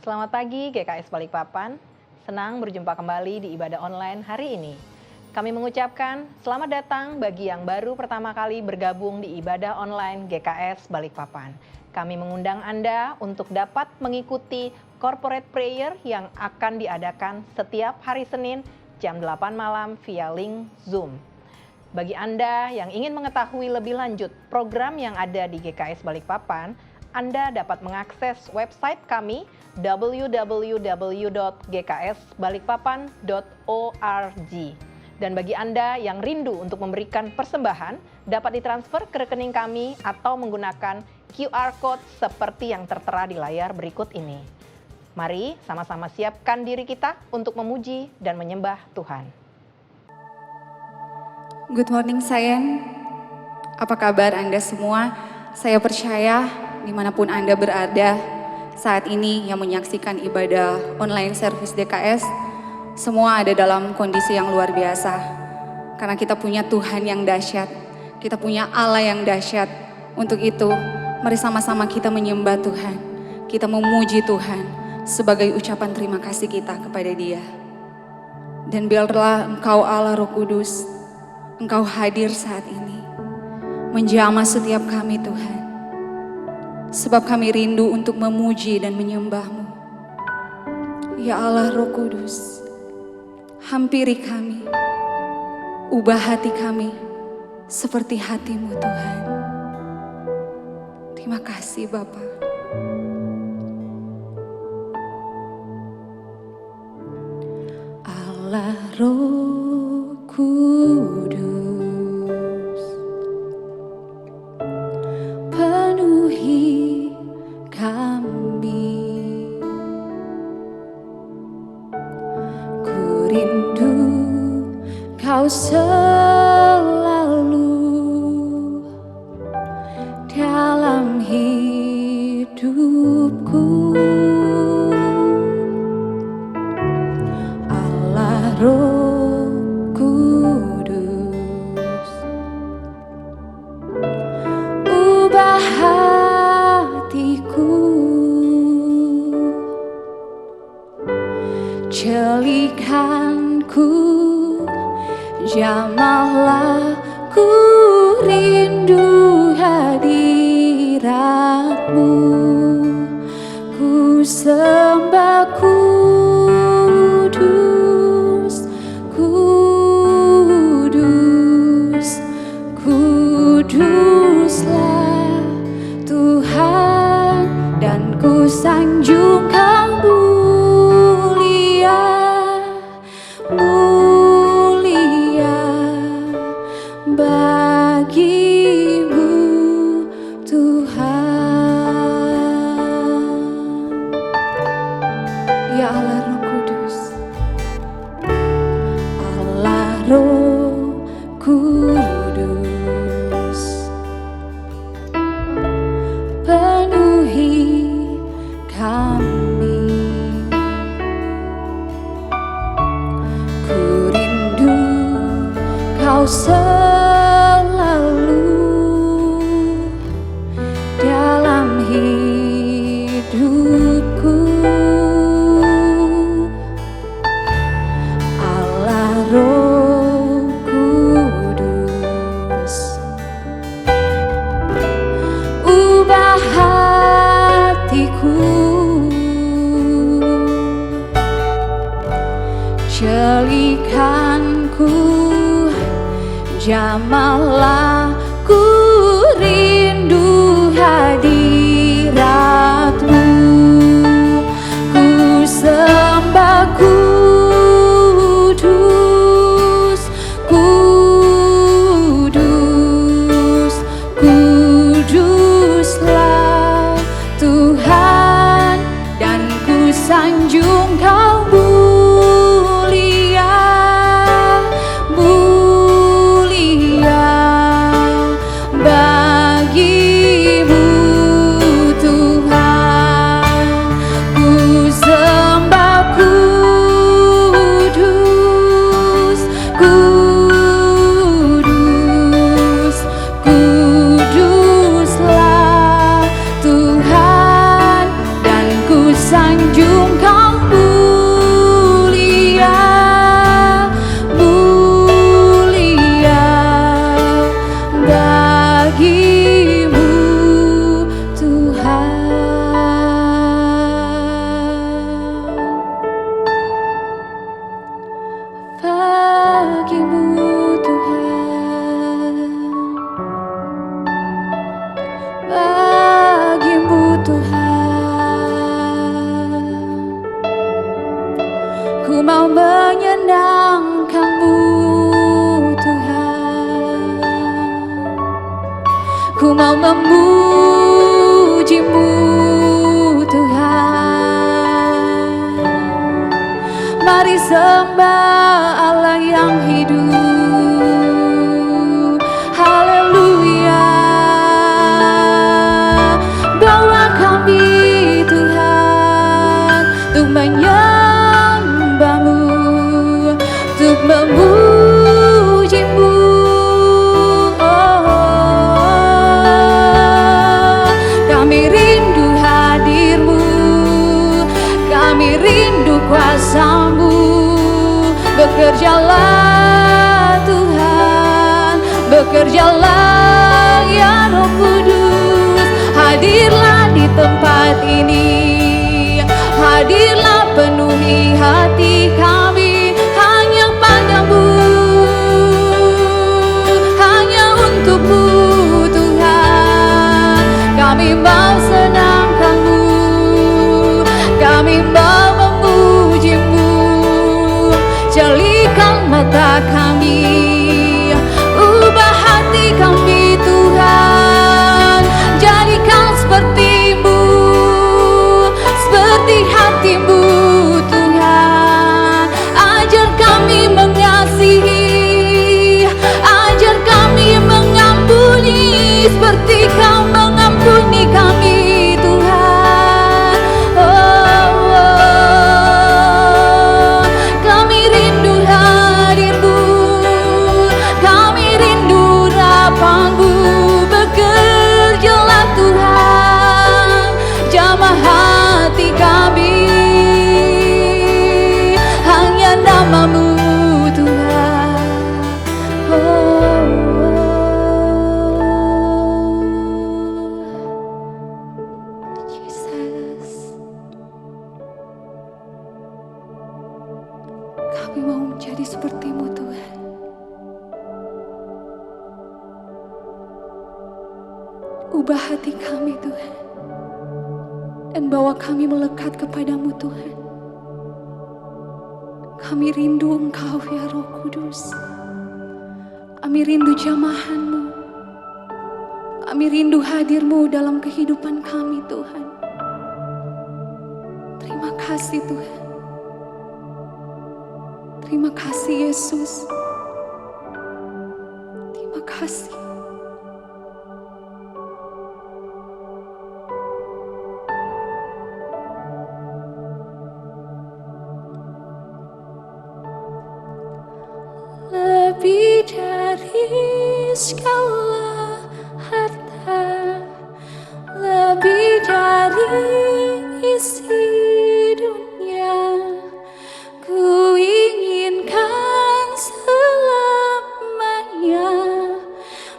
Selamat pagi GKS Balikpapan, senang berjumpa kembali di ibadah online hari ini. Kami mengucapkan selamat datang bagi yang baru pertama kali bergabung di ibadah online GKS Balikpapan. Kami mengundang Anda untuk dapat mengikuti corporate prayer yang akan diadakan setiap hari Senin jam 8 malam via link Zoom. Bagi Anda yang ingin mengetahui lebih lanjut program yang ada di GKS Balikpapan, Anda dapat mengakses website kami www.gksbalikpapan.org. Dan bagi Anda yang rindu untuk memberikan persembahan, dapat ditransfer ke rekening kami atau menggunakan QR Code seperti yang tertera di layar berikut ini. Mari sama-sama siapkan diri kita untuk memuji dan menyembah Tuhan. Good morning sayang, apa kabar Anda semua? Saya percaya dimanapun Anda berada saat ini yang menyaksikan ibadah online service DKS, semua ada dalam kondisi yang luar biasa. Karena kita punya Tuhan yang dahsyat, kita punya Allah yang dahsyat. Untuk itu, mari sama-sama kita menyembah Tuhan, kita memuji Tuhan sebagai ucapan terima kasih kita kepada Dia. Dan biarlah Engkau Allah Roh Kudus, Engkau hadir saat ini, menjamah setiap kami Tuhan. Sebab kami rindu untuk memuji dan menyembah-Mu. Ya Allah Roh Kudus, hampiri kami, ubah hati kami seperti hati-Mu Tuhan. Terima kasih Bapa. Allah Roh Kudus, penuhi kami. Ku rindu Kau selalu dalam hidupku. Allah Roh Kudus, ubah hatiku, jelikanku, jamahlah ku rindu hadirat-Mu. Ku sembah kudus, kudus, kuduslah Tuhan, dan ku sanjung Kau mulia, mulia bagi-Mu Tuhan. Ya Allah Roh Kudus, Allah Roh Kudus, penuhi kami. Ku rindu Kau selalu dalam hidupku. Allah Roh Kudus, ubah hatiku, jelikanku, jamahlah ku rindu hadirat-Mu. Ku sembah kudus, kudus, kuduslah Tuhan, dan ku sanjung Kau mulia, mulia bagi-Mu Tuhan. Ku sembah kudus, kudus, kuduslah Tuhan, dan ku sanjung Ku mau menyenangkan-Mu Tuhan, ku mau memuji-Mu Tuhan. Mari sembah Allah yang hidup, haleluya. Bawa kami Tuhan untuk menyembah-Mu, untuk memuji-Mu. Kami rindu hadir-Mu, kami rindu kuasa-Mu. Bekerjalah Tuhan, bekerjalah ya Roh Kudus. Hadirlah di tempat ini, hadirlah penuhi hati kami hanya padamu, hanya untuk-Mu Tuhan. Kami mau senangkan-Mu, kami mau memuji-Mu. Jalikan mata kami, ubah hati kami Tuhan. Jadikan seperti-Mu, seperti hati-Mu Tuhan. Ajar kami mengasihi, ajar kami mengampuni seperti Kau mengampuni kami Tuhan. Kami rindu hadir-Mu, kami rindu rapang-Mu. Bekerjalah Tuhan, jamah hati kami, hanya nama-Mu Tuhan. Jesus, kami mau menjadi seperti-Mu Tuhan. Ubah hati kami Tuhan, dan bawa kami melekat kepadamu Tuhan. Kami rindu Engkau ya Roh Kudus. Kami rindu jamahan-Mu, kami rindu hadir-Mu dalam kehidupan kami Tuhan. Terima kasih Tuhan, terima kasih Yesus, terima kasih. Lebih dari segala harta, lebih dari isi dunia, ku inginkan selamanya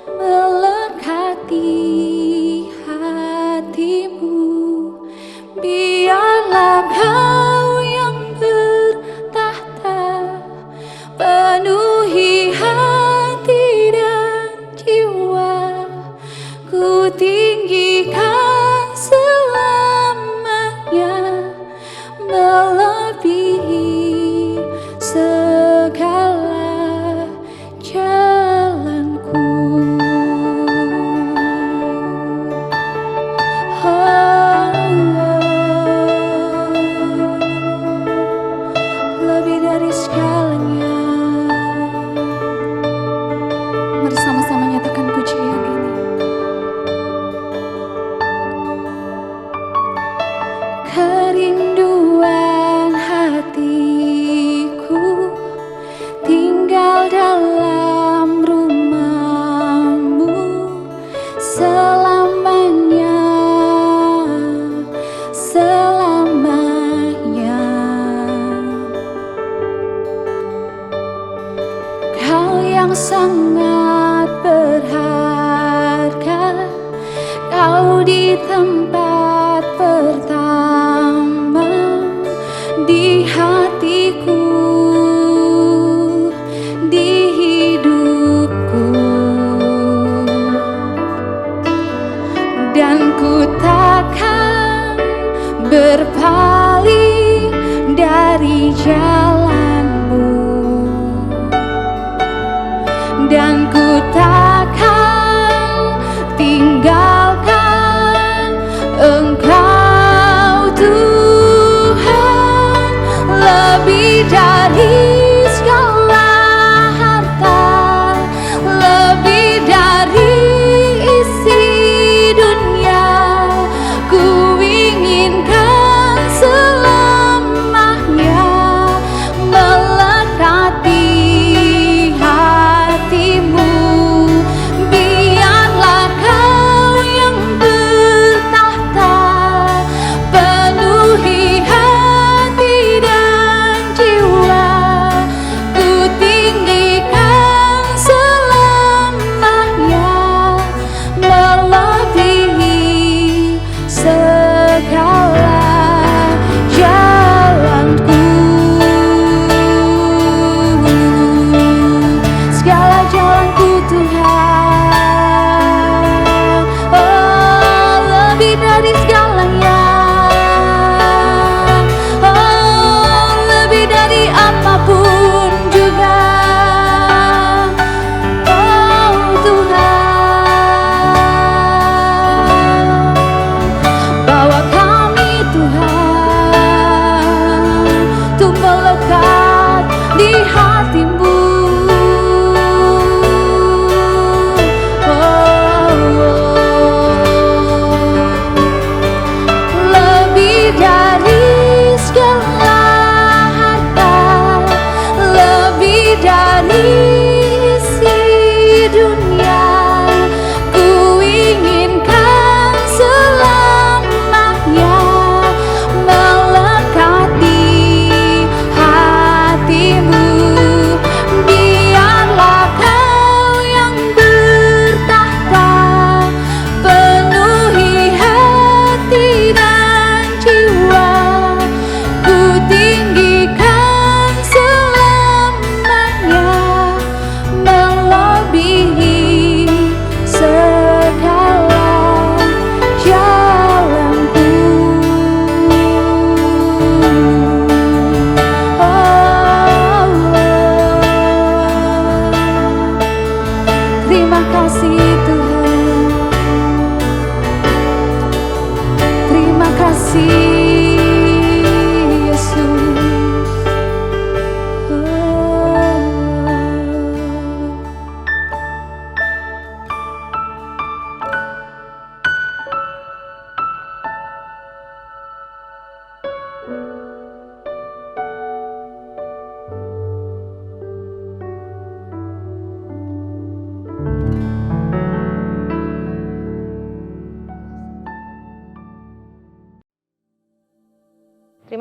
melekati hati-Mu. Biarlah Kau yang bertahta, penuhi hati dan jiwa. Ku tinggikan selamanya, melebihi segala jalanku. Lebih dari segalanya. Mari sama-sama nyatakan pujian ini. Kerinduan hatiku tinggal dalam rumah-Mu selamanya, selamanya. Kau yang sangat berharga, Kau di tempat pertama di hatiku, di hidupku. Dan ku takkan berpaling dari jalan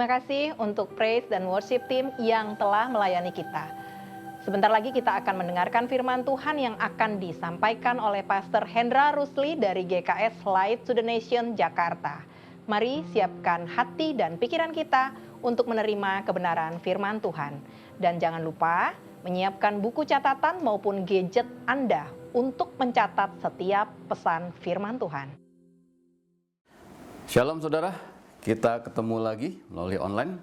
Terima kasih untuk praise dan worship team yang telah melayani kita. Sebentar lagi kita akan mendengarkan firman Tuhan yang akan disampaikan oleh Pastor Hendra Rusli dari GKS Light to the Nation Jakarta. Mari siapkan hati dan pikiran kita untuk menerima kebenaran firman Tuhan. Dan jangan lupa menyiapkan buku catatan maupun gadget Anda untuk mencatat setiap pesan firman Tuhan. Shalom saudara, kita ketemu lagi melalui online.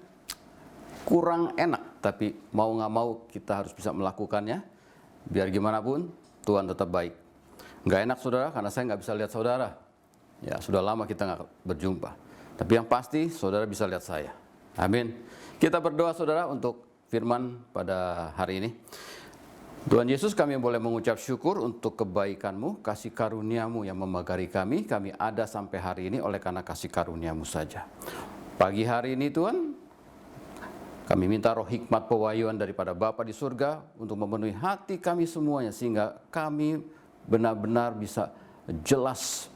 Kurang enak, tapi mau nggak mau kita harus bisa melakukannya. Biar gimana pun, Tuhan tetap baik. Nggak enak saudara, karena saya nggak bisa lihat saudara. Ya, sudah lama kita nggak berjumpa. Tapi yang pasti, saudara bisa lihat saya. Amin. Kita berdoa saudara untuk firman pada hari ini. Tuhan Yesus, kami boleh mengucap syukur untuk kebaikan-Mu, kasih karunia-Mu yang memagari kami. Kami ada sampai hari ini oleh karena kasih karunia-Mu saja. Pagi hari ini Tuhan, kami minta roh hikmat pewahyuan daripada Bapa di surga untuk memenuhi hati kami semuanya, sehingga kami benar-benar bisa jelas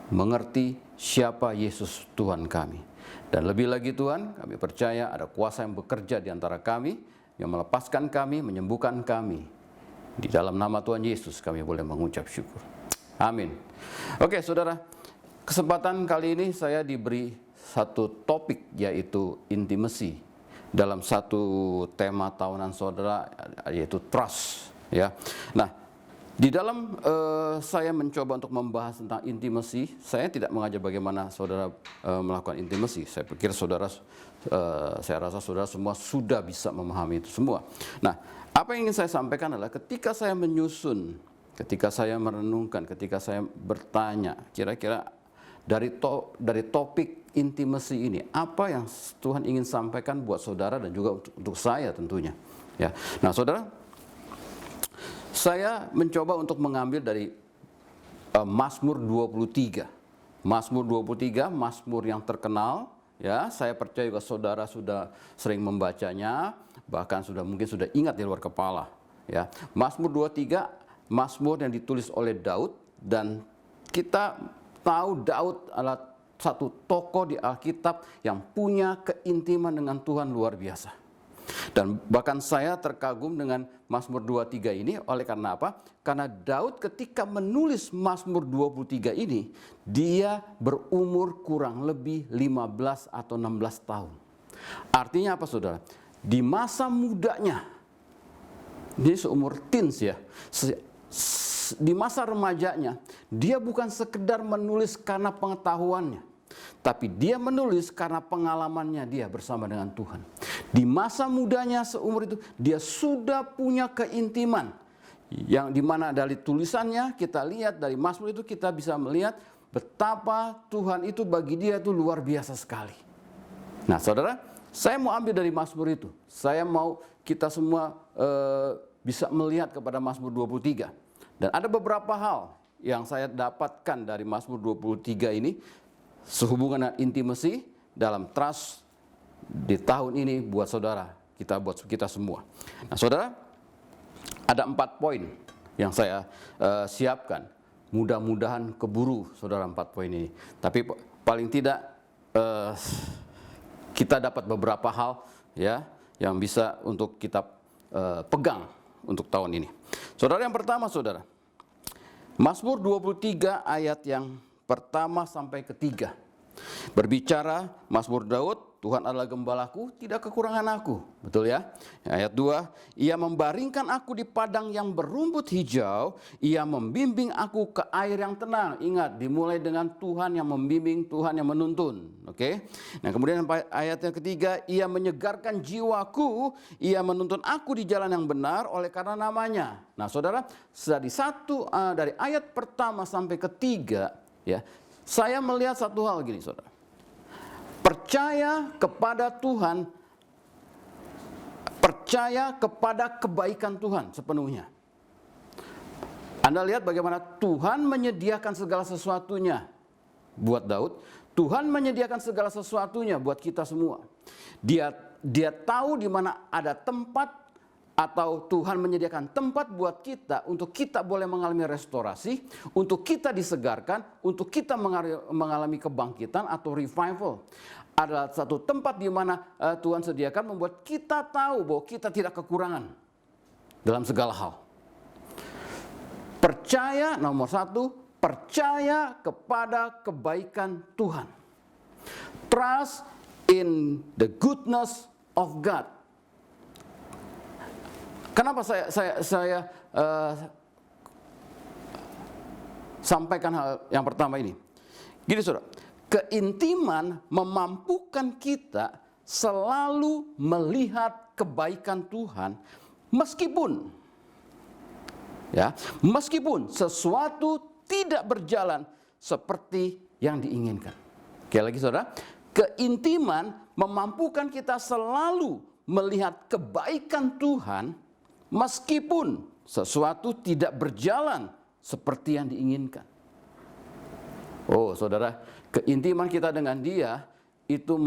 mengerti siapa Yesus Tuhan kami. Dan lebih lagi Tuhan, kami percaya ada kuasa yang bekerja di antara kami, yang melepaskan kami, menyembuhkan kami. Di dalam nama Tuhan Yesus kami boleh mengucap syukur. Amin. Oke saudara, kesempatan kali ini saya diberi satu topik, yaitu intimacy. Dalam satu tema tahunan saudara, yaitu trust. Ya. Nah, di dalam saya mencoba untuk membahas tentang intimacy, saya tidak mengajar bagaimana saudara melakukan intimacy. Saya pikir saya rasa saudara semua sudah bisa memahami itu semua. Nah, apa yang ingin saya sampaikan adalah ketika saya menyusun, ketika saya merenungkan, ketika saya bertanya, kira-kira dari topik intimacy ini, apa yang Tuhan ingin sampaikan buat saudara dan juga untuk saya tentunya. Ya, nah saudara, saya mencoba untuk mengambil dari Mazmur 23. Mazmur 23, Mazmur yang terkenal, ya. Saya percaya juga saudara sudah sering membacanya, bahkan mungkin sudah ingat di luar kepala, ya. Mazmur 23, Mazmur yang ditulis oleh Daud, dan kita tahu Daud adalah satu tokoh di Alkitab yang punya keintiman dengan Tuhan luar biasa. Dan bahkan saya terkagum dengan Mazmur 23 ini oleh karena apa? Karena Daud ketika menulis Mazmur 23 ini, dia berumur kurang lebih 15 atau 16 tahun. Artinya apa saudara? Di masa mudanya, dia seumur teens ya, di masa remajanya, dia bukan sekedar menulis karena pengetahuannya, tapi dia menulis karena pengalamannya dia bersama dengan Tuhan. Di masa mudanya seumur itu, dia sudah punya keintiman. Yang dimana dari tulisannya kita lihat, dari Mazmur itu kita bisa melihat betapa Tuhan itu bagi dia itu luar biasa sekali. Nah saudara, saya mau ambil dari Mazmur itu. Saya mau kita semua bisa melihat kepada Mazmur 23. Dan ada beberapa hal yang saya dapatkan dari Mazmur 23 ini sehubungan dengan intimacy dalam trust di tahun ini buat saudara, buat kita semua. Nah saudara, ada 4 poin yang saya siapkan. Mudah-mudahan keburu saudara 4 poin ini. Tapi paling tidak kita dapat beberapa hal ya yang bisa untuk kita pegang untuk tahun ini. Saudara, yang pertama saudara, Mazmur 23 ayat yang pertama sampai ketiga. Berbicara Mazmur Daud, Tuhan adalah gembalaku, tidak kekurangan aku. Betul ya? Ayat 2, Ia membaringkan aku di padang yang berumput hijau, Ia membimbing aku ke air yang tenang. Ingat, dimulai dengan Tuhan yang membimbing, Tuhan yang menuntun. Oke? Nah, kemudian ayat yang ketiga, Ia menyegarkan jiwaku, Ia menuntun aku di jalan yang benar oleh karena namanya. Nah, saudara, dari ayat pertama sampai ketiga, ya, saya melihat satu hal gini, saudara. Percaya kepada Tuhan, percaya kepada kebaikan Tuhan sepenuhnya. Anda lihat bagaimana Tuhan menyediakan segala sesuatunya buat Daud. Tuhan menyediakan segala sesuatunya buat kita semua. Dia tahu di mana ada tempat, atau Tuhan menyediakan tempat buat kita untuk kita boleh mengalami restorasi, untuk kita disegarkan, untuk kita mengalami kebangkitan atau revival. adalah satu tempat di mana Tuhan sediakan membuat kita tahu bahwa kita tidak kekurangan dalam segala hal. Percaya, nomor satu, percaya kepada kebaikan Tuhan. Trust in the goodness of God. Kenapa saya sampaikan hal yang pertama ini? Gini saudara, keintiman memampukan kita selalu melihat kebaikan Tuhan meskipun sesuatu tidak berjalan seperti yang diinginkan. Sekali lagi saudara, keintiman memampukan kita selalu melihat kebaikan Tuhan meskipun sesuatu tidak berjalan seperti yang diinginkan. Oh saudara, keintiman kita dengan Dia itu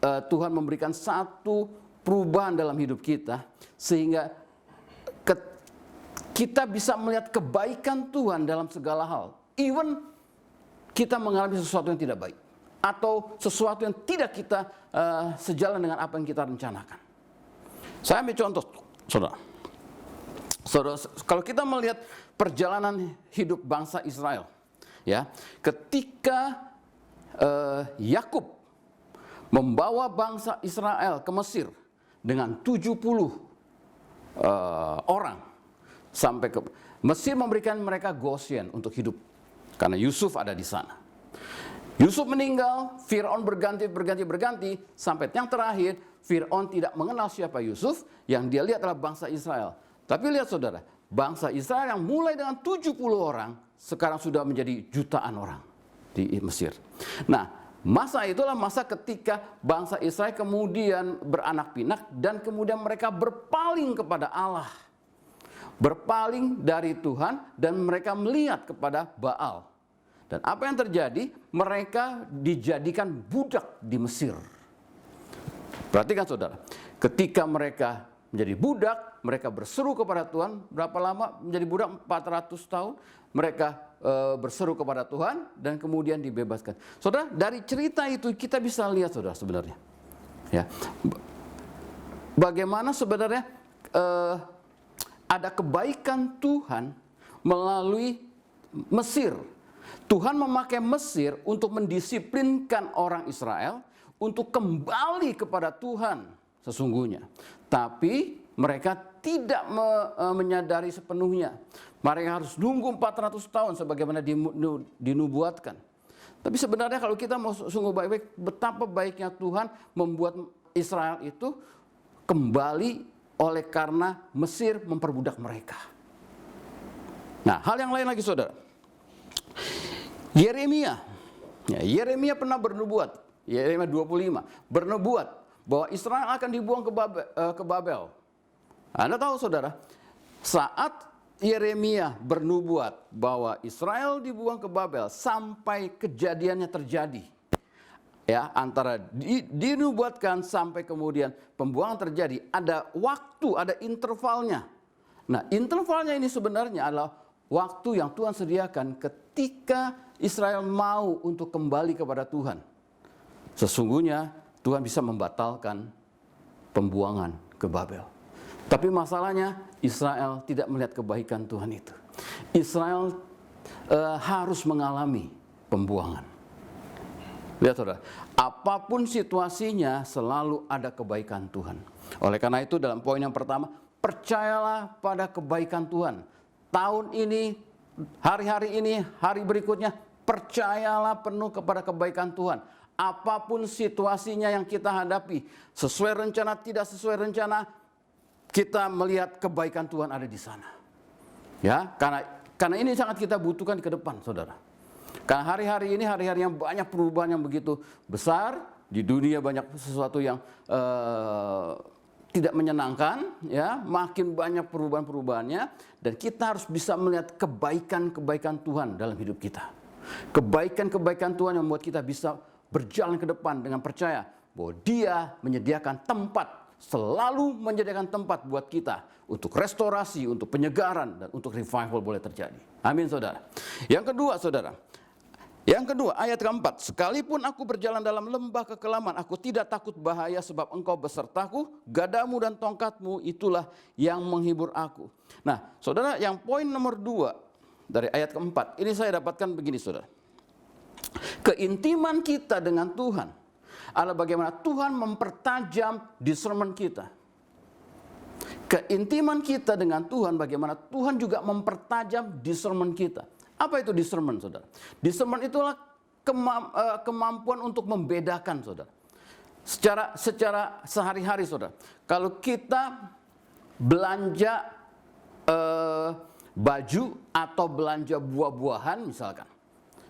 Tuhan memberikan satu perubahan dalam hidup kita sehingga kita bisa melihat kebaikan Tuhan dalam segala hal. Even kita mengalami sesuatu yang tidak baik atau sesuatu yang tidak kita sejalan dengan apa yang kita rencanakan. Saya ambil contoh, saudara. Saudara, kalau kita melihat perjalanan hidup bangsa Israel, ya, ketika Yakub membawa bangsa Israel ke Mesir dengan 70 orang sampai ke Mesir, memberikan mereka Goshen untuk hidup karena Yusuf ada di sana. Yusuf meninggal, Fir'aun berganti sampai yang terakhir Fir'aun tidak mengenal siapa Yusuf, yang dia lihat adalah bangsa Israel. Tapi lihat saudara, bangsa Israel yang mulai dengan 70 orang sekarang sudah menjadi jutaan orang di Mesir. Nah, masa itulah masa ketika bangsa Israel kemudian beranak pinak dan kemudian mereka berpaling kepada Allah. Berpaling dari Tuhan dan mereka melihat kepada Baal. Dan apa yang terjadi? Mereka dijadikan budak di Mesir. Perhatikan saudara, ketika mereka menjadi budak, mereka berseru kepada Tuhan. Berapa lama menjadi budak? 400 tahun. Mereka berseru kepada Tuhan dan kemudian dibebaskan. Saudara, dari cerita itu kita bisa lihat saudara sebenarnya. Ya, bagaimana sebenarnya ada kebaikan Tuhan melalui Mesir. Tuhan memakai Mesir untuk mendisiplinkan orang Israel untuk kembali kepada Tuhan sesungguhnya. Tapi mereka tidak menyadari sepenuhnya. Mereka harus nunggu 400 tahun sebagaimana dinubuatkan. Tapi sebenarnya kalau kita mau sungguh baik-baik, betapa baiknya Tuhan membuat Israel itu kembali oleh karena Mesir memperbudak mereka. Nah, hal yang lain lagi saudara. Yeremia pernah bernubuat, Yeremia 25, bernubuat bahwa Israel akan dibuang ke Babel. Anda tahu saudara, saat Yeremia bernubuat bahwa Israel dibuang ke Babel sampai kejadiannya terjadi, ya, antara dinubuatkan sampai kemudian pembuangan terjadi, ada waktu, ada intervalnya. Nah, intervalnya ini sebenarnya adalah waktu yang Tuhan sediakan ketika Israel mau untuk kembali kepada Tuhan. Sesungguhnya Tuhan bisa membatalkan pembuangan ke Babel. Tapi masalahnya Israel tidak melihat kebaikan Tuhan itu. Israel harus mengalami pembuangan. Lihat saudara, apapun situasinya selalu ada kebaikan Tuhan. Oleh karena itu dalam poin yang pertama, percayalah pada kebaikan Tuhan. Tahun ini, hari-hari ini, hari berikutnya, percayalah penuh kepada kebaikan Tuhan. Apapun situasinya yang kita hadapi, sesuai rencana, tidak sesuai rencana, kita melihat kebaikan Tuhan ada di sana. Ya, karena ini sangat kita butuhkan ke depan, saudara. Karena hari-hari ini hari-hari yang banyak perubahan yang begitu besar di dunia, banyak sesuatu yang tidak menyenangkan, ya, makin banyak perubahan-perubahannya, dan kita harus bisa melihat kebaikan-kebaikan Tuhan dalam hidup kita. Kebaikan-kebaikan Tuhan yang membuat kita bisa berjalan ke depan dengan percaya bahwa Dia menyediakan tempat, selalu menyediakan tempat buat kita untuk restorasi, untuk penyegaran, dan untuk revival boleh terjadi. Amin, saudara. Yang kedua, saudara, Yang kedua, ayat keempat, sekalipun aku berjalan dalam lembah kekelaman, aku tidak takut bahaya sebab engkau besertaku, gadamu dan tongkatmu itulah yang menghibur aku. Nah, saudara, yang poin nomor 2 dari ayat keempat, ini saya dapatkan begini, saudara. Keintiman kita dengan Tuhan adalah bagaimana Tuhan mempertajam discernment kita. Keintiman kita dengan Tuhan, bagaimana Tuhan juga mempertajam discernment kita. Apa itu discernment, saudara? Discernment itulah kemampuan untuk membedakan, saudara. Secara sehari-hari, saudara. Kalau kita belanja baju atau belanja buah-buahan misalkan,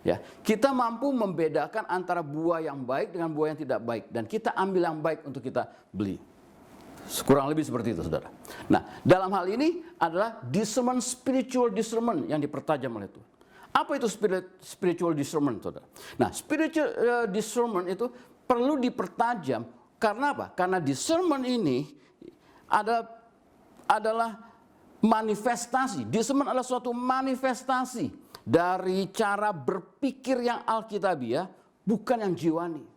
ya, kita mampu membedakan antara buah yang baik dengan buah yang tidak baik, dan kita ambil yang baik untuk kita beli. Kurang lebih seperti itu, saudara. Nah, dalam hal ini adalah discernment, spiritual discernment yang dipertajam oleh Tuhan. Apa itu spiritual discernment, saudara? Nah, spiritual discernment itu perlu dipertajam karena apa? Karena discernment ini adalah manifestasi. Discernment adalah suatu manifestasi dari cara berpikir yang alkitabiah, bukan yang jiwani.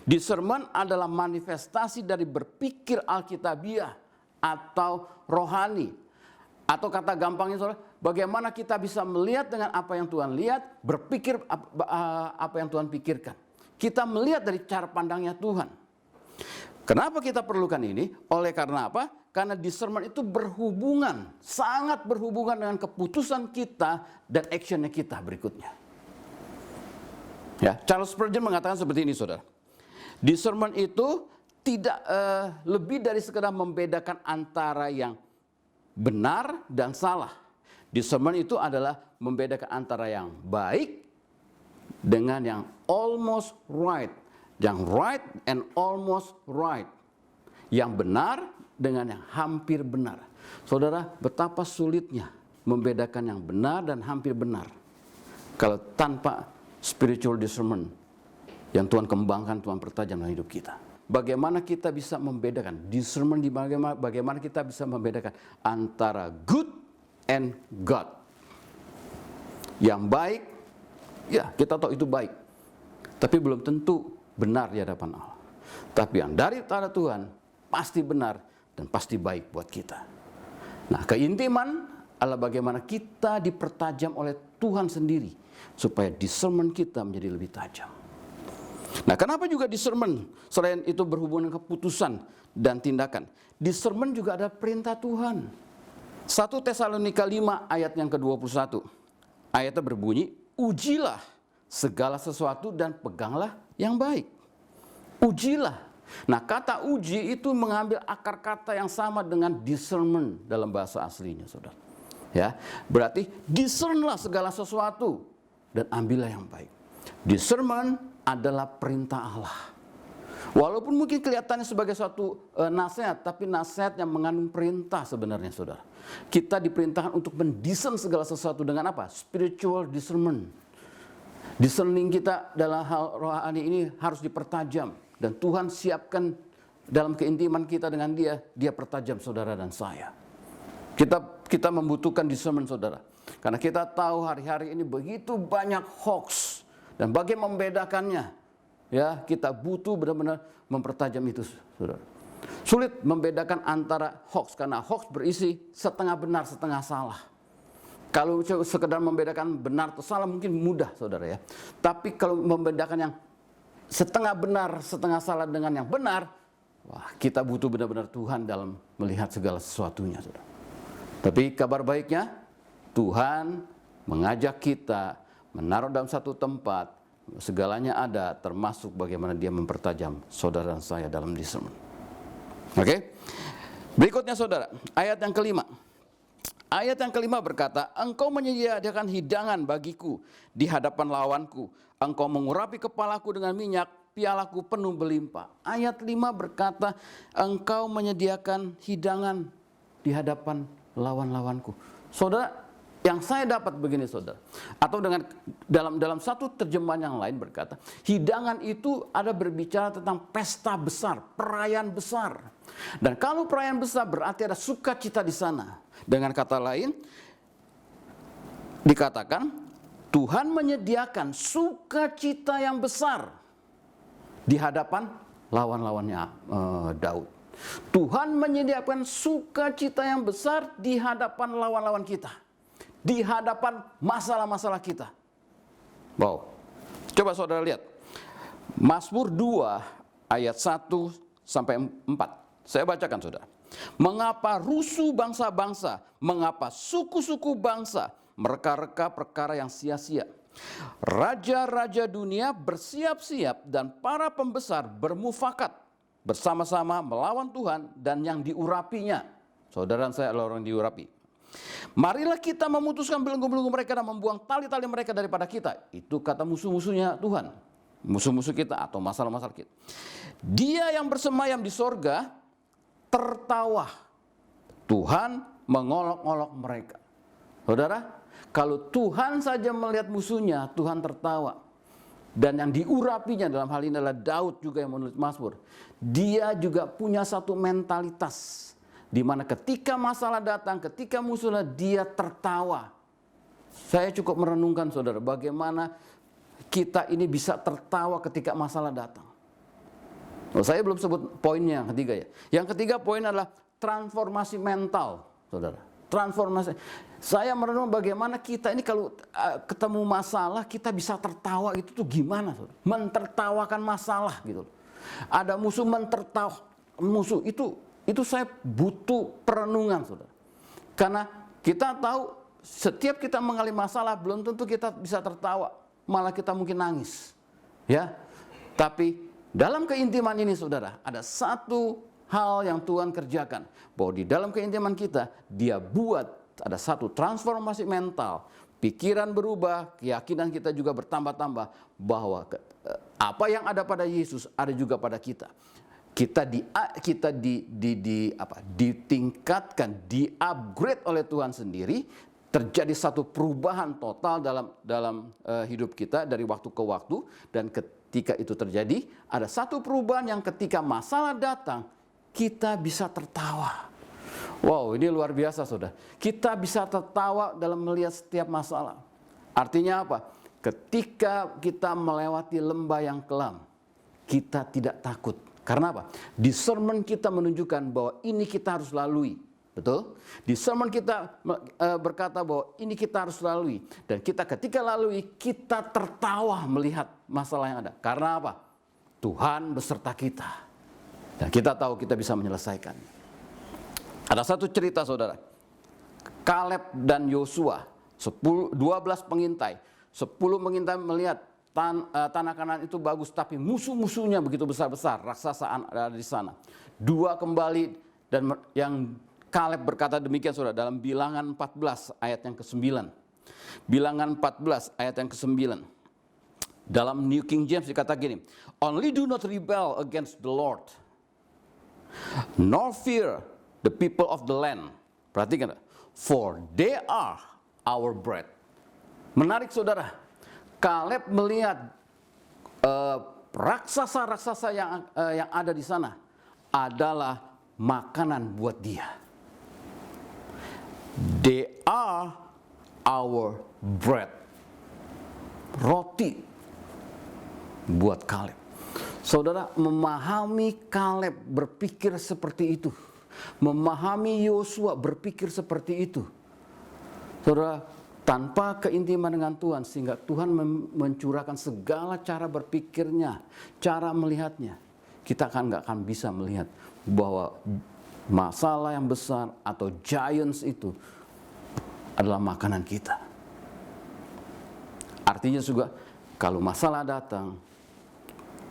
Discernment adalah manifestasi dari berpikir alkitabiah atau rohani. Atau kata gampangnya, saudara, bagaimana kita bisa melihat dengan apa yang Tuhan lihat, berpikir apa yang Tuhan pikirkan. Kita melihat dari cara pandangnya Tuhan. Kenapa kita perlukan ini? Oleh karena apa? Karena discernment itu berhubungan, sangat berhubungan dengan keputusan kita dan actionnya kita berikutnya. Ya, Charles Spurgeon mengatakan seperti ini, saudara. Discernment itu tidak lebih dari sekedar membedakan antara yang benar dan salah. Discernment itu adalah membedakan antara yang baik dengan yang almost right. Yang right and almost right. Yang benar dengan yang hampir benar. Saudara, betapa sulitnya membedakan yang benar dan hampir benar kalau tanpa spiritual discernment yang Tuhan kembangkan, Tuhan pertajam dalam hidup kita. Bagaimana kita bisa membedakan discernment, bagaimana kita bisa membedakan antara good and God. Yang baik, ya kita tahu itu baik, tapi belum tentu benar di hadapan Allah. Tapi yang dari Tuhan pasti benar dan pasti baik buat kita. Nah, keintiman adalah bagaimana kita dipertajam oleh Tuhan sendiri supaya discernment kita menjadi lebih tajam. Nah, kenapa juga discernment selain itu berhubungan dengan keputusan dan tindakan? Discernment juga ada perintah Tuhan. 1 Tesalonika 5 ayat yang ke-21. Ayatnya berbunyi, ujilah segala sesuatu dan peganglah yang baik. Ujilah. Nah, kata uji itu mengambil akar kata yang sama dengan discernment dalam bahasa aslinya, saudara. Ya, berarti discernlah segala sesuatu dan ambillah yang baik. Discernment adalah perintah Allah. Walaupun mungkin kelihatannya sebagai suatu nasihat, tapi nasihat yang mengandung perintah sebenarnya, saudara. Kita diperintahkan untuk mendiscern segala sesuatu dengan apa? Spiritual discernment. Discerning kita dalam hal rohani ini harus dipertajam. Dan Tuhan siapkan dalam keintiman kita dengan Dia pertajam saudara dan saya. Kita membutuhkan discernment, saudara. Karena kita tahu hari-hari ini begitu banyak hoax. Dan bagaimana membedakannya? Ya, kita butuh benar-benar mempertajam itu, saudara. Sulit membedakan antara hoax karena hoax berisi setengah benar, setengah salah. Kalau sekedar membedakan benar atau salah mungkin mudah, saudara ya. Tapi kalau membedakan yang setengah benar, setengah salah dengan yang benar, wah, kita butuh benar-benar Tuhan dalam melihat segala sesuatunya, saudara. Tapi kabar baiknya, Tuhan mengajak kita menaruh dalam satu tempat, segalanya ada, termasuk bagaimana Dia mempertajam saudara dan saya dalam discernment. Oke? Berikutnya, saudara, ayat yang kelima. Ayat yang kelima berkata, engkau menyediakan hidangan bagiku di hadapan lawanku. Engkau mengurapi kepalaku dengan minyak, pialaku penuh berlimpah. Ayat 5 berkata, engkau menyediakan hidangan di hadapan lawan-lawanku. Saudara, yang saya dapat begini, saudara, atau dengan dalam satu terjemahan yang lain berkata, hidangan itu ada berbicara tentang pesta besar, perayaan besar. Dan kalau perayaan besar berarti ada sukacita di sana. Dengan kata lain, dikatakan Tuhan menyediakan sukacita yang besar di hadapan lawan-lawannya Daud. Tuhan menyediakan sukacita yang besar di hadapan lawan-lawan kita, di hadapan masalah-masalah kita. Wow. Coba saudara lihat. Mazmur 2 ayat 1 sampai 4. Saya bacakan saudara. Mengapa rusuh bangsa-bangsa, mengapa suku-suku bangsa mereka-reka perkara yang sia-sia. Raja-raja dunia bersiap-siap dan para pembesar bermufakat bersama-sama melawan Tuhan dan yang diurapinya. Saudara saya adalah orang diurapi. Marilah kita memutuskan belenggu-belenggu mereka dan membuang tali-tali mereka daripada kita. Itu kata musuh-musuhnya Tuhan. Musuh-musuh kita atau masalah-masalah kita. Dia yang bersemayam di sorga tertawa. Tuhan mengolok-olok mereka. Saudara, kalau Tuhan saja melihat musuhnya, Tuhan tertawa. Dan yang diurapinya dalam hal ini adalah Daud juga yang menulis Mazmur. Dia juga punya satu mentalitas di mana ketika masalah datang, ketika musuhnya dia tertawa. Saya cukup merenungkan saudara, bagaimana kita ini bisa tertawa ketika masalah datang. Saya belum sebut poinnya yang ketiga ya. Yang ketiga poin adalah transformasi mental, saudara. Transformasi. Saya merenung bagaimana kita ini kalau ketemu masalah kita bisa tertawa, itu tuh gimana, saudara? Mentertawakan masalah gitu. Ada musuh mentertawa musuh itu saya butuh perenungan, saudara. Karena kita tahu setiap kita mengalami masalah belum tentu kita bisa tertawa, malah kita mungkin nangis. Ya. Tapi dalam keintiman ini saudara, ada satu hal yang Tuhan kerjakan. Bahwa di dalam keintiman kita, dia buat ada satu transformasi mental. Pikiran berubah, keyakinan kita juga bertambah-tambah. Bahwa apa yang ada pada Yesus ada juga pada kita. Kita ditingkatkan, di-upgrade oleh Tuhan sendiri. Terjadi satu perubahan total dalam hidup kita dari waktu ke waktu. Dan ketika itu terjadi, ada satu perubahan yang ketika masalah datang, kita bisa tertawa. Wow, ini luar biasa saudara. Kita bisa tertawa dalam melihat setiap masalah. Artinya apa? Ketika kita melewati lembah yang kelam, kita tidak takut. Karena apa? Discernment kita menunjukkan bahwa ini kita harus lalui. Betul? Discernment kita berkata bahwa ini kita harus lalui. Dan kita ketika lalui, kita tertawa melihat masalah yang ada. Karena apa? Tuhan beserta kita. Dan kita tahu kita bisa menyelesaikan. Ada satu cerita saudara. Kaleb dan Yosua, 12 pengintai. 10 pengintai melihat tanah Kanaan itu bagus, tapi musuh-musuhnya begitu besar-besar, raksasa ada di sana. 2 kembali dan yang Kaleb berkata demikian saudara dalam Bilangan 14 ayat yang ke-9. Bilangan 14 ayat yang ke-9. Dalam New King James dikata gini, "Only do not rebel against the Lord, nor fear the people of the land." Perhatikan, for they are our bread. Menarik saudara, Kaleb melihat raksasa-raksasa yang ada di sana adalah makanan buat dia. They are our bread. Roti buat Kaleb. Saudara, memahami Kaleb berpikir seperti itu. Memahami Yosua berpikir seperti itu. Saudara, tanpa keintiman dengan Tuhan, sehingga Tuhan mencurahkan segala cara berpikirnya, cara melihatnya, kita nggak akan bisa melihat bahwa masalah yang besar atau giants itu adalah makanan kita. Artinya juga, kalau masalah datang,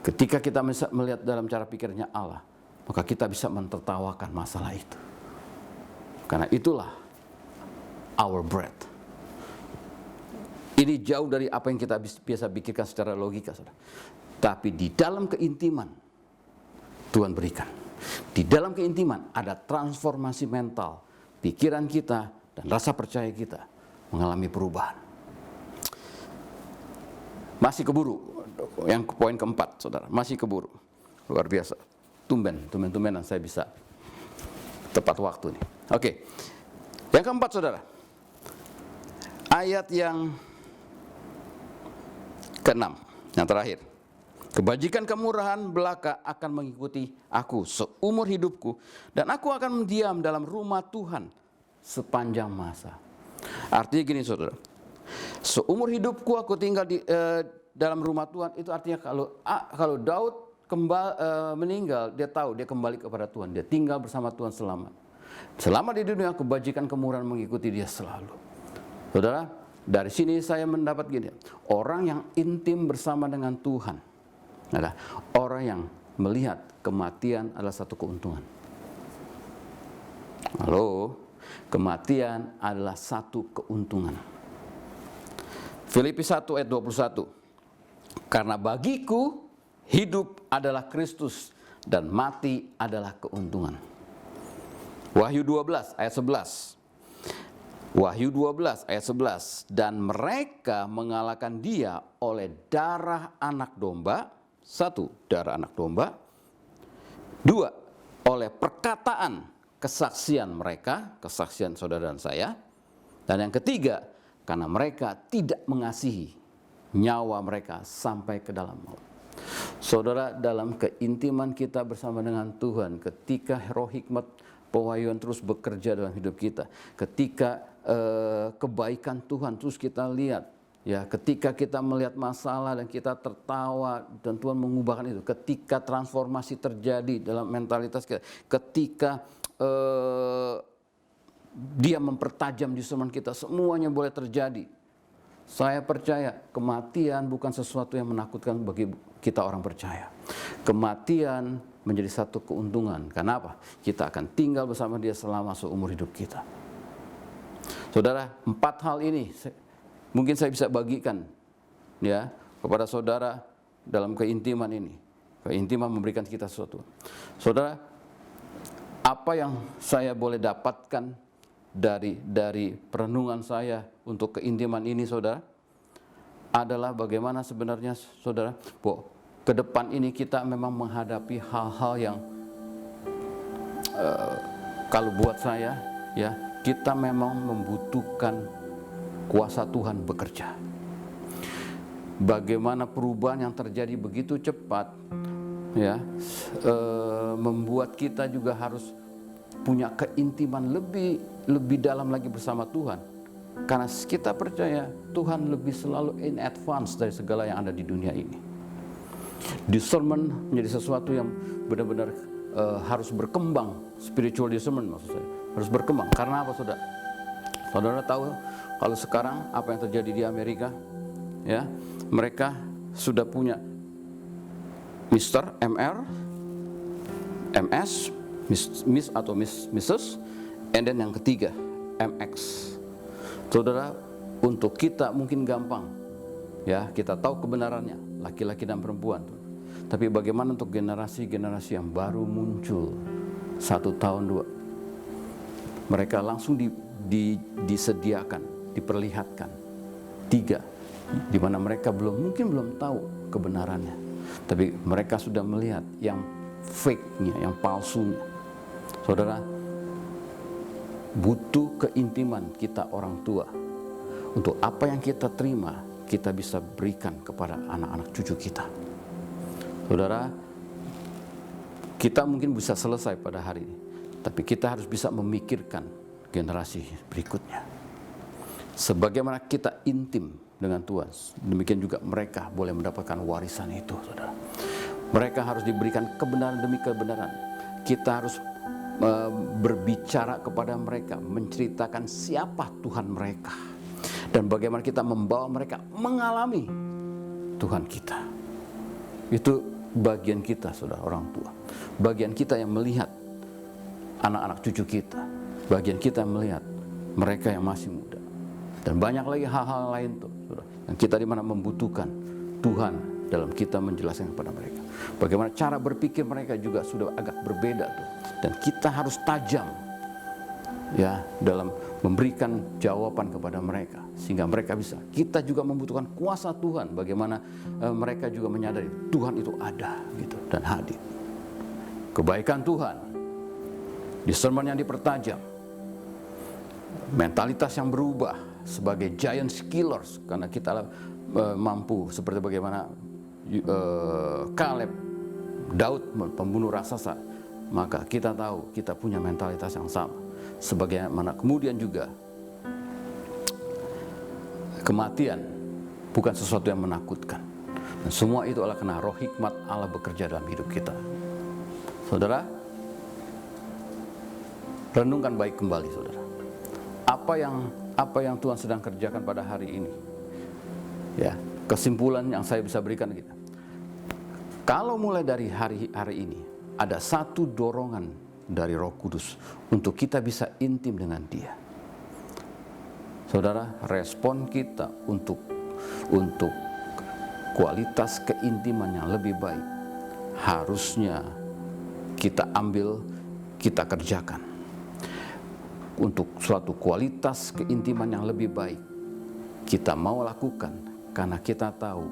ketika kita melihat dalam cara pikirnya Allah, maka kita bisa mentertawakan masalah itu. Karena itulah our bread. Ini jauh dari apa yang kita biasa pikirkan secara logika, saudara. Tapi di dalam keintiman, Tuhan berikan. Di dalam keintiman ada transformasi mental. Pikiran kita dan rasa percaya kita mengalami perubahan. Masih keburu. Yang poin keempat, saudara. Masih keburu. Luar biasa. Tumben-tumbenan saya bisa tepat waktu nih. Oke. Yang keempat, saudara. Ayat yang Keenam, yang terakhir. Kebajikan kemurahan belaka akan mengikuti aku seumur hidupku, dan aku akan mendiam dalam rumah Tuhan sepanjang masa. Artinya gini saudara, seumur hidupku aku tinggal di dalam rumah Tuhan, itu artinya kalau Daud meninggal, dia tahu dia kembali kepada Tuhan, dia tinggal bersama Tuhan selama di dunia. Kebajikan kemurahan mengikuti dia selalu. Saudara, dari sini saya mendapat gini, orang yang intim bersama dengan Tuhan adalah orang yang melihat kematian adalah satu keuntungan. Halo, kematian adalah satu keuntungan. Filipi 1 ayat 21. Karena bagiku hidup adalah Kristus dan mati adalah keuntungan. Wahyu 12 ayat 11. Wahyu 12 ayat 11. Dan mereka mengalahkan dia oleh darah anak domba. 1, darah anak domba. 2, oleh perkataan kesaksian mereka, kesaksian saudara dan saya. Dan yang ketiga, karena mereka tidak mengasihi nyawa mereka sampai ke dalam maut. Saudara, dalam keintiman kita bersama dengan Tuhan, ketika roh hikmat pewahyuan terus bekerja dalam hidup kita, ketika kebaikan Tuhan terus kita lihat, ya, ketika kita melihat masalah dan kita tertawa dan Tuhan mengubahkan itu, ketika transformasi terjadi dalam mentalitas kita, ketika Dia mempertajam discernment kita, semuanya boleh terjadi. Saya percaya kematian bukan sesuatu yang menakutkan bagi kita orang percaya. Kematian menjadi satu keuntungan. Karena apa? Kita akan tinggal bersama Dia selama seumur hidup kita. Saudara, 4 hal ini mungkin saya bisa bagikan ya kepada saudara dalam keintiman ini. Keintiman memberikan kita sesuatu. Saudara, apa yang saya boleh dapatkan dari perenungan saya untuk keintiman ini, saudara, adalah bagaimana sebenarnya, saudara, bahwa ke depan ini kita memang menghadapi hal-hal yang kalau buat saya, ya, kita memang membutuhkan kuasa Tuhan bekerja. Bagaimana perubahan yang terjadi begitu cepat, ya, membuat kita juga harus punya keintiman lebih dalam lagi bersama Tuhan. Karena kita percaya Tuhan lebih selalu in advance dari segala yang ada di dunia ini. Discernment menjadi sesuatu yang benar-benar harus berkembang. Spiritual discernment maksud saya harus berkembang. Karena apa, saudara? Saudara tahu kalau sekarang apa yang terjadi di Amerika, ya, mereka sudah punya Mr., MR, MS, Miss atau Mrs., and then yang ketiga MX. Saudara, untuk kita mungkin gampang, ya, kita tahu kebenarannya, laki-laki dan perempuan. Tapi bagaimana untuk generasi-generasi yang baru muncul 1 tahun 2? Mereka langsung disediakan, diperlihatkan 3, di mana mereka mungkin belum tahu kebenarannya, tapi mereka sudah melihat yang fake-nya, yang palsunya. Saudara, butuh keintiman kita orang tua untuk apa yang kita terima kita bisa berikan kepada anak-anak cucu kita. Saudara, kita mungkin bisa selesai pada hari ini, tapi kita harus bisa memikirkan generasi berikutnya. Sebagaimana kita intim dengan Tuhan, demikian juga mereka boleh mendapatkan warisan itu, saudara. Mereka harus diberikan kebenaran demi kebenaran. Kita harus berbicara kepada mereka, menceritakan siapa Tuhan mereka, dan bagaimana kita membawa mereka mengalami Tuhan kita. Itu bagian kita, saudara, orang tua. Bagian kita yang melihat anak-anak cucu kita. Bagian kita yang melihat mereka yang masih muda. Dan banyak lagi hal-hal lain tuh, saudara, yang kita dimana membutuhkan Tuhan dalam kita menjelaskan kepada mereka. Bagaimana cara berpikir mereka juga sudah agak berbeda tuh. Dan kita harus tajam, ya, dalam memberikan jawaban kepada mereka sehingga mereka bisa. Kita juga membutuhkan kuasa Tuhan, bagaimana mereka juga menyadari Tuhan itu ada gitu dan hadir. Kebaikan Tuhan, discernment yang dipertajam, mentalitas yang berubah sebagai giant killers, karena kita mampu seperti bagaimana Kaleb, Daud pembunuh raksasa, maka kita tahu kita punya mentalitas yang sama. Sebagaimana kemudian juga kematian bukan sesuatu yang menakutkan. Dan semua itu adalah karena roh hikmat Allah bekerja dalam hidup kita. Saudara, renungkan baik kembali, saudara. Apa yang Tuhan sedang kerjakan pada hari ini? Ya, kesimpulan yang saya bisa berikan gitu. Kalau mulai dari hari ini ada satu dorongan dari Roh Kudus untuk kita bisa intim dengan Dia. Saudara, respon kita untuk kualitas keintiman yang lebih baik harusnya kita ambil, kita kerjakan. Untuk suatu kualitas keintiman yang lebih baik kita mau lakukan karena kita tahu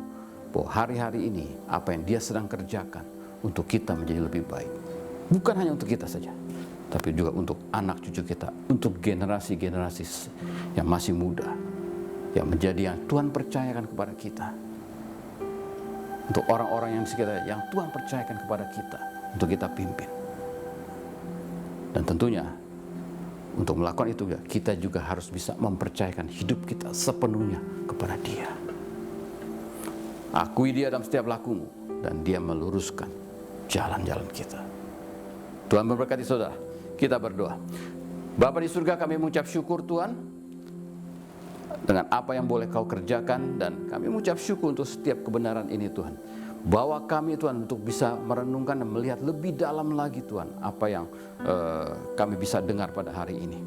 bahwa hari-hari ini apa yang Dia sedang kerjakan untuk kita menjadi lebih baik. Bukan hanya untuk kita saja, tapi juga untuk anak cucu kita, untuk generasi-generasi yang masih muda, yang menjadi yang Tuhan percayakan kepada kita. Untuk orang-orang yang sekitar yang Tuhan percayakan kepada kita, untuk kita pimpin. Dan tentunya untuk melakukan itu kita juga harus bisa mempercayakan hidup kita sepenuhnya kepada Dia. Akui Dia dalam setiap lakumu dan Dia meluruskan jalan-jalan kita. Tuhan memberkati saudara. Kita berdoa. Bapa di surga, kami mengucap syukur Tuhan dengan apa yang boleh Kau kerjakan, dan kami mengucap syukur untuk setiap kebenaran ini Tuhan. Bawa kami Tuhan untuk bisa merenungkan dan melihat lebih dalam lagi Tuhan apa yang kami bisa dengar pada hari ini.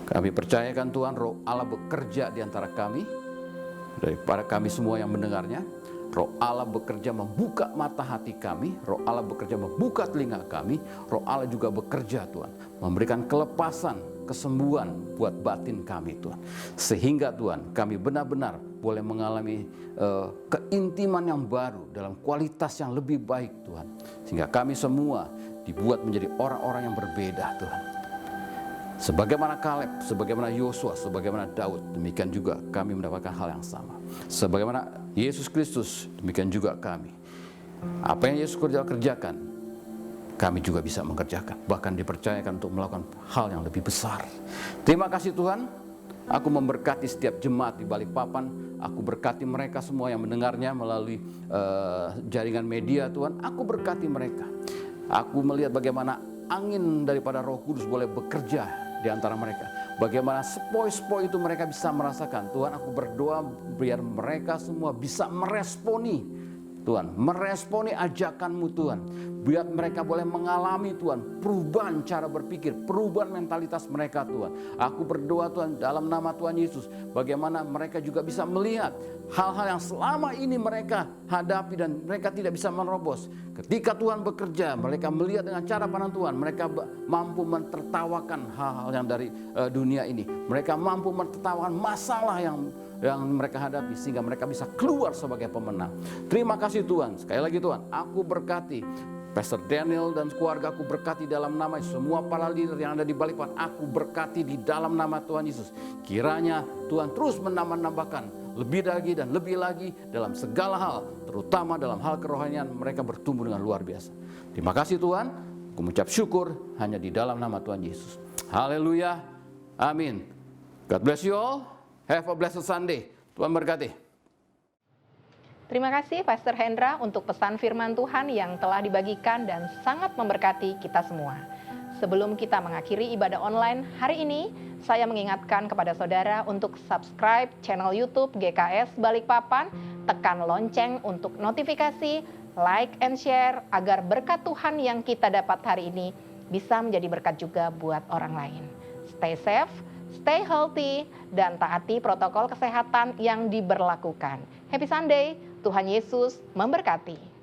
Kami percayakan Tuhan Roh Allah bekerja di antara kami, daripada kami semua yang mendengarnya. Roh Allah bekerja membuka mata hati kami, Roh Allah bekerja membuka telinga kami, Roh Allah juga bekerja Tuhan memberikan kelepasan, kesembuhan buat batin kami Tuhan. Sehingga Tuhan kami benar-benar boleh mengalami keintiman yang baru dalam kualitas yang lebih baik Tuhan. Sehingga kami semua dibuat menjadi orang-orang yang berbeda Tuhan. Sebagaimana Kaleb, sebagaimana Yosua, sebagaimana Daud, demikian juga kami mendapatkan hal yang sama. Sebagaimana Yesus Kristus, demikian juga kami. Apa yang Yesus kerjakan, kami juga bisa mengerjakan. Bahkan dipercayakan untuk melakukan hal yang lebih besar. Terima kasih Tuhan. Aku memberkati setiap jemaat di Balikpapan. Aku berkati mereka semua yang mendengarnya melalui jaringan media Tuhan. Aku berkati mereka. Aku melihat bagaimana angin daripada Roh Kudus boleh bekerja di antara mereka. Bagaimana sepoi-sepoi itu mereka bisa merasakan. Tuhan, aku berdoa biar mereka semua bisa meresponi Tuhan, meresponi ajakan-Mu Tuhan. Biar mereka boleh mengalami Tuhan perubahan cara berpikir, perubahan mentalitas mereka Tuhan. Aku berdoa Tuhan dalam nama Tuhan Yesus, bagaimana mereka juga bisa melihat hal-hal yang selama ini mereka hadapi dan mereka tidak bisa menerobos. Ketika Tuhan bekerja, mereka melihat dengan cara pandang Tuhan, mereka mampu mentertawakan hal-hal yang dari dunia ini. Mereka mampu mentertawakan masalah yang mereka hadapi, sehingga mereka bisa keluar sebagai pemenang. Terima kasih Tuhan. Sekali lagi Tuhan, aku berkati Pastor Daniel dan keluarga, aku berkati dalam nama Yesus. Semua para leader yang ada di Balikpapan, aku berkati di dalam nama Tuhan Yesus. Kiranya Tuhan terus menambah-nambahkan lebih lagi dan lebih lagi dalam segala hal, terutama dalam hal kerohanian, mereka bertumbuh dengan luar biasa. Terima kasih Tuhan. Aku mengucap syukur hanya di dalam nama Tuhan Yesus. Haleluya. Amin. God bless you all. Have a blessed Sunday. Tuhan berkati. Terima kasih Pastor Hendra untuk pesan firman Tuhan yang telah dibagikan dan sangat memberkati kita semua. Sebelum kita mengakhiri ibadah online hari ini, saya mengingatkan kepada saudara untuk subscribe channel YouTube GKS Balikpapan, tekan lonceng untuk notifikasi, like and share agar berkat Tuhan yang kita dapat hari ini bisa menjadi berkat juga buat orang lain. Stay safe, stay healthy, dan taati protokol kesehatan yang diberlakukan. Happy Sunday, Tuhan Yesus memberkati.